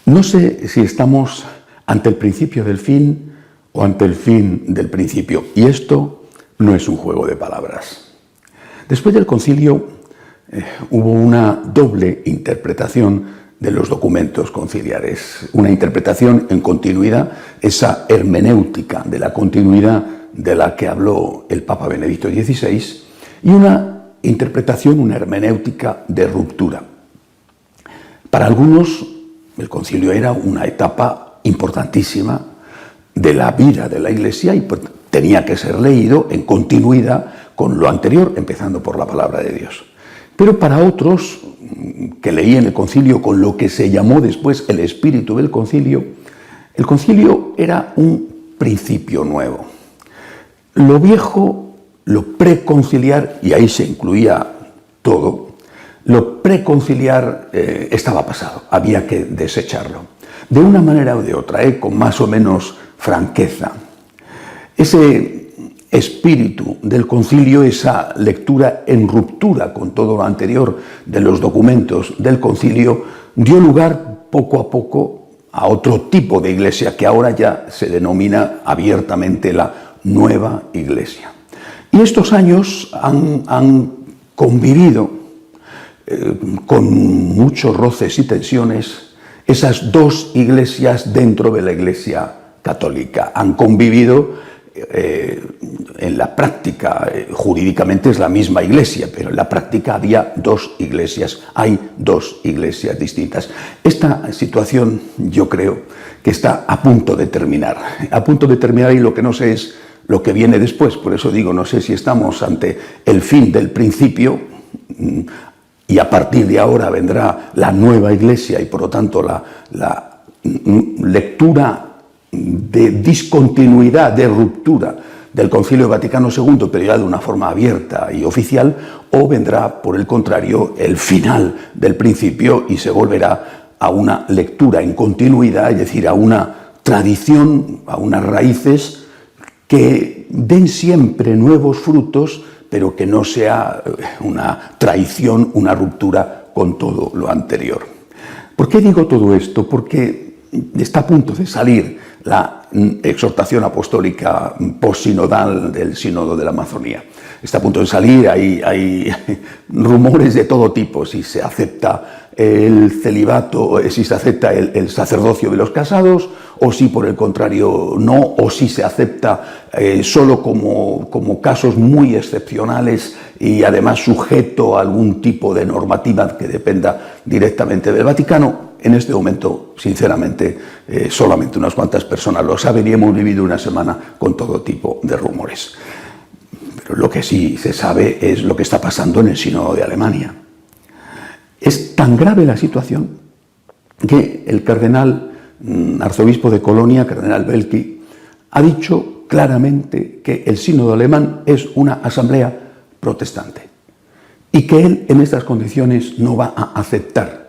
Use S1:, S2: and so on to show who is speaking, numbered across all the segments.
S1: No sé si estamos ante el principio del fin o ante el fin del principio, y esto no es un juego de palabras. Después del concilio hubo una doble interpretación de los documentos conciliares, una interpretación en continuidad, esa hermenéutica de la continuidad de la que habló el Papa Benedicto XVI, y una interpretación, una hermenéutica de ruptura. Para algunos, el concilio era una etapa importantísima de la vida de la Iglesia y tenía que ser leído en continuidad con lo anterior, empezando por la palabra de Dios. Pero para otros, que leían el concilio con lo que se llamó después el espíritu del concilio, el concilio era un principio nuevo. Lo viejo, lo preconciliar, y ahí se incluía todo, lo preconciliar estaba pasado, había que desecharlo. De una manera o de otra, con más o menos franqueza. Ese espíritu del concilio, esa lectura en ruptura con todo lo anterior de los documentos del concilio, dio lugar poco a poco a otro tipo de iglesia que ahora ya se denomina abiertamente la nueva iglesia. Y estos años han convivido con muchos roces y tensiones esas dos iglesias dentro de la Iglesia católica. Han convivido en la práctica, jurídicamente es la misma iglesia, pero en la práctica había dos iglesias, hay dos iglesias distintas. Esta situación yo creo que está a punto de terminar, y lo que no sé es lo que viene después. Por eso digo, no sé si estamos ante el fin del principio y a partir de ahora vendrá la nueva iglesia y por lo tanto la lectura de discontinuidad, de ruptura del Concilio Vaticano II, pero ya de una forma abierta y oficial, o vendrá, por el contrario, el final del principio y se volverá a una lectura en continuidad, es decir, a una tradición, a unas raíces que den siempre nuevos frutos, pero que no sea una traición, una ruptura con todo lo anterior. ¿Por qué digo todo esto? Porque está a punto de salir la exhortación apostólica postsinodal del Sínodo de la Amazonía. Está a punto de salir, hay rumores de todo tipo, si se acepta el celibato, si se acepta el sacerdocio de los casados, o si por el contrario no, o si se acepta solo como casos muy excepcionales y además sujeto a algún tipo de normativa que dependa directamente del Vaticano. En este momento, sinceramente, solamente unas cuantas personas lo saben y hemos vivido una semana con todo tipo de rumores. Pero lo que sí se sabe es lo que está pasando en el Sínodo de Alemania. Es tan grave la situación que el cardenal arzobispo de Colonia, cardenal Welki, ha dicho claramente que el Sínodo alemán es una asamblea protestante y que él en estas condiciones no va a aceptar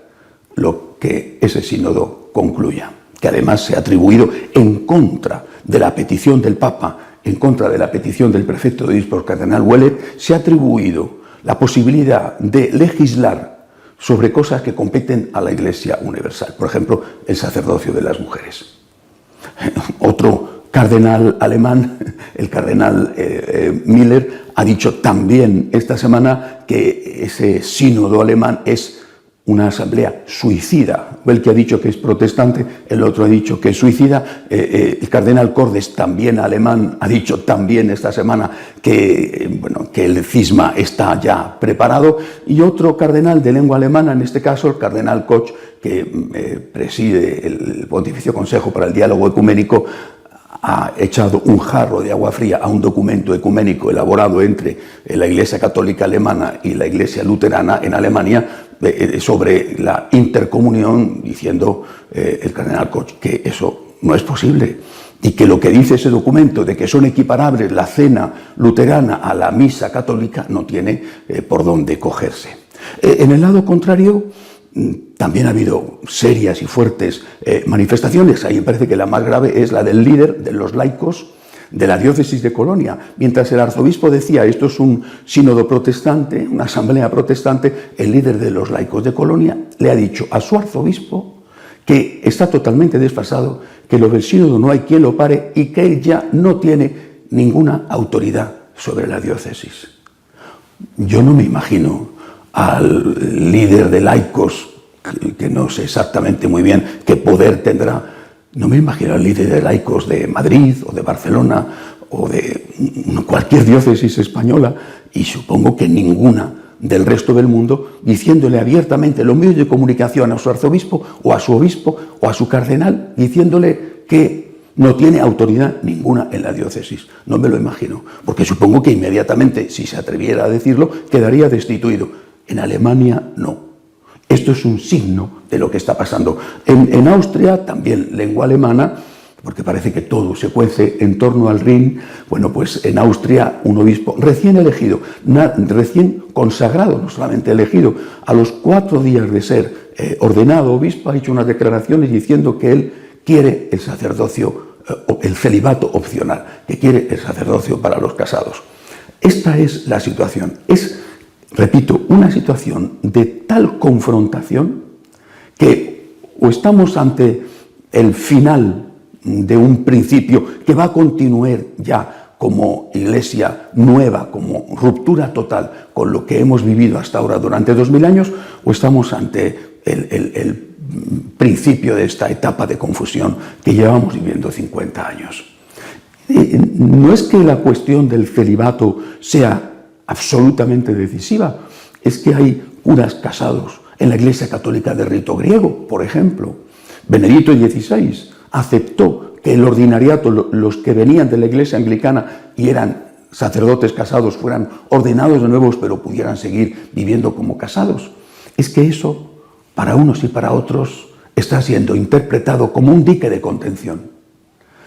S1: lo que ese sínodo concluya, que además se ha atribuido en contra de la petición del Papa, en contra de la petición del prefecto de obispos, cardenal Ouellet, se ha atribuido la posibilidad de legislar sobre cosas que competen a la Iglesia universal, por ejemplo, el sacerdocio de las mujeres. Otro cardenal alemán, el cardenal Miller, ha dicho también esta semana que ese sínodo alemán es una asamblea suicida. El que ha dicho que es protestante, el otro ha dicho que es suicida. El cardenal Cordes, también alemán, ha dicho también esta semana que el cisma está ya preparado. Y otro cardenal de lengua alemana, en este caso el cardenal Koch, que preside el Pontificio Consejo para el Diálogo Ecuménico, ha echado un jarro de agua fría a un documento ecuménico elaborado entre la Iglesia Católica Alemana y la Iglesia Luterana en Alemania sobre la intercomunión, diciendo el cardenal Koch que eso no es posible y que lo que dice ese documento de que son equiparables la cena luterana a la misa católica no tiene por dónde cogerse. En el lado contrario, también ha habido serias y fuertes manifestaciones. Ahí me parece que la más grave es la del líder de los laicos de la diócesis de Colonia. Mientras el arzobispo decía esto es un sínodo protestante, una asamblea protestante, el líder de los laicos de Colonia le ha dicho a su arzobispo que está totalmente desfasado, que lo del sínodo no hay quien lo pare y que él ya no tiene ninguna autoridad sobre la diócesis. Yo no me imagino al líder de laicos, que no sé exactamente muy bien qué poder tendrá, no me imagino al líder de laicos de Madrid o de Barcelona o de cualquier diócesis española, y supongo que ninguna del resto del mundo, diciéndole abiertamente los medios de comunicación a su arzobispo o a su obispo o a su cardenal, diciéndole que no tiene autoridad ninguna en la diócesis. No me lo imagino, porque supongo que inmediatamente, si se atreviera a decirlo, quedaría destituido. En Alemania no. Esto es un signo de lo que está pasando. En Austria, también lengua alemana, porque parece que todo se cuece en torno al Rin. Bueno, pues en Austria un obispo recién elegido, recién consagrado, no solamente elegido, a los 4 días de ser ordenado obispo, ha hecho unas declaraciones diciendo que él quiere el sacerdocio, el celibato opcional, que quiere el sacerdocio para los casados. Esta es la situación. Es, repito, una situación de tal confrontación que o estamos ante el final de un principio que va a continuar ya como iglesia nueva, como ruptura total con lo que hemos vivido hasta ahora durante 2000 años, o estamos ante el principio de esta etapa de confusión que llevamos viviendo 50 años. No es que la cuestión del celibato sea absolutamente decisiva, es que hay curas casados en la Iglesia Católica de rito griego, por ejemplo. Benedicto XVI aceptó que el ordinariato, los que venían de la Iglesia anglicana y eran sacerdotes casados, fueran ordenados de nuevo, pero pudieran seguir viviendo como casados. Es que eso, para unos y para otros, está siendo interpretado como un dique de contención.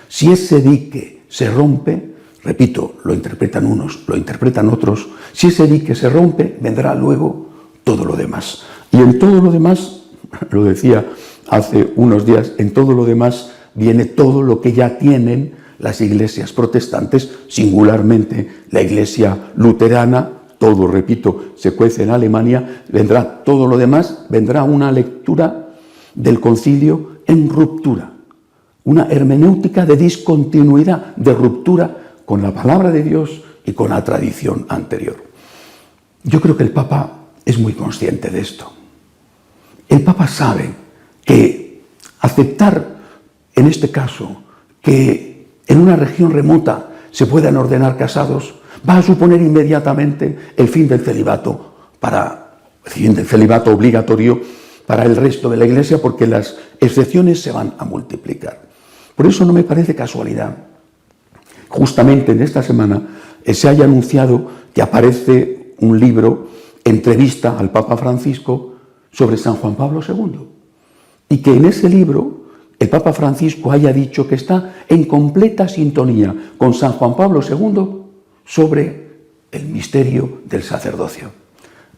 S1: Si ese dique se rompe, repito, lo interpretan unos, lo interpretan otros, si ese dique se rompe, vendrá luego todo lo demás. Y en todo lo demás, lo decía hace unos días, en todo lo demás viene todo lo que ya tienen las iglesias protestantes, singularmente la iglesia luterana, todo, repito, se cuece en Alemania, vendrá todo lo demás, vendrá una lectura del concilio en ruptura, una hermenéutica de discontinuidad, de ruptura con la palabra de Dios y con la tradición anterior. Yo creo que el Papa es muy consciente de esto. El Papa sabe que aceptar, en este caso, que en una región remota se puedan ordenar casados, va a suponer inmediatamente el fin del celibato, obligatorio para el resto de la Iglesia, porque las excepciones se van a multiplicar. Por eso no me parece casualidad, justamente en esta semana se haya anunciado que aparece un libro, entrevista al Papa Francisco, sobre San Juan Pablo II, y que en ese libro el Papa Francisco haya dicho que está en completa sintonía con San Juan Pablo II sobre el misterio del sacerdocio,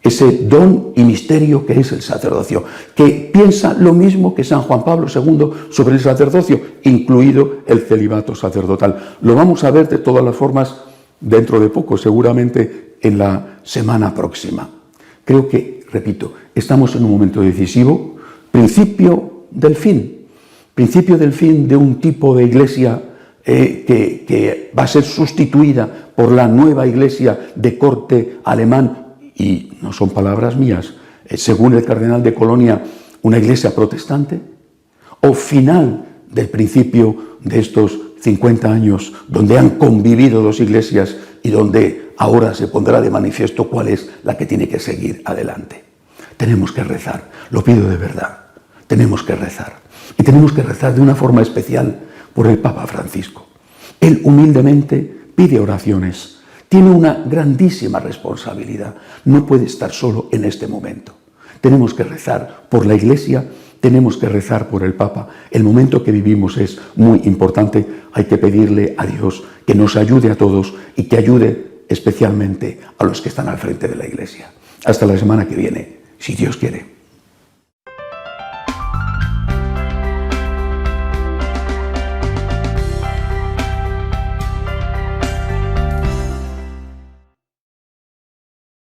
S1: ese don y misterio que es el sacerdocio, que piensa lo mismo que San Juan Pablo II sobre el sacerdocio, incluido el celibato sacerdotal. Lo vamos a ver de todas las formas dentro de poco, seguramente en la semana próxima. Creo que, repito, estamos en un momento decisivo, principio del fin de un tipo de iglesia que va a ser sustituida por la nueva iglesia de corte alemán, y no son palabras mías, según el cardenal de Colonia, una iglesia protestante, o final del principio de estos 50 años donde han convivido dos iglesias y donde ahora se pondrá de manifiesto cuál es la que tiene que seguir adelante. Tenemos que rezar, lo pido de verdad, tenemos que rezar. Y tenemos que rezar de una forma especial por el Papa Francisco. Él humildemente pide oraciones, tiene una grandísima responsabilidad, no puede estar solo en este momento. Tenemos que rezar por la Iglesia, tenemos que rezar por el Papa. El momento que vivimos es muy importante, hay que pedirle a Dios que nos ayude a todos y que ayude especialmente a los que están al frente de la Iglesia. Hasta la semana que viene, si Dios quiere.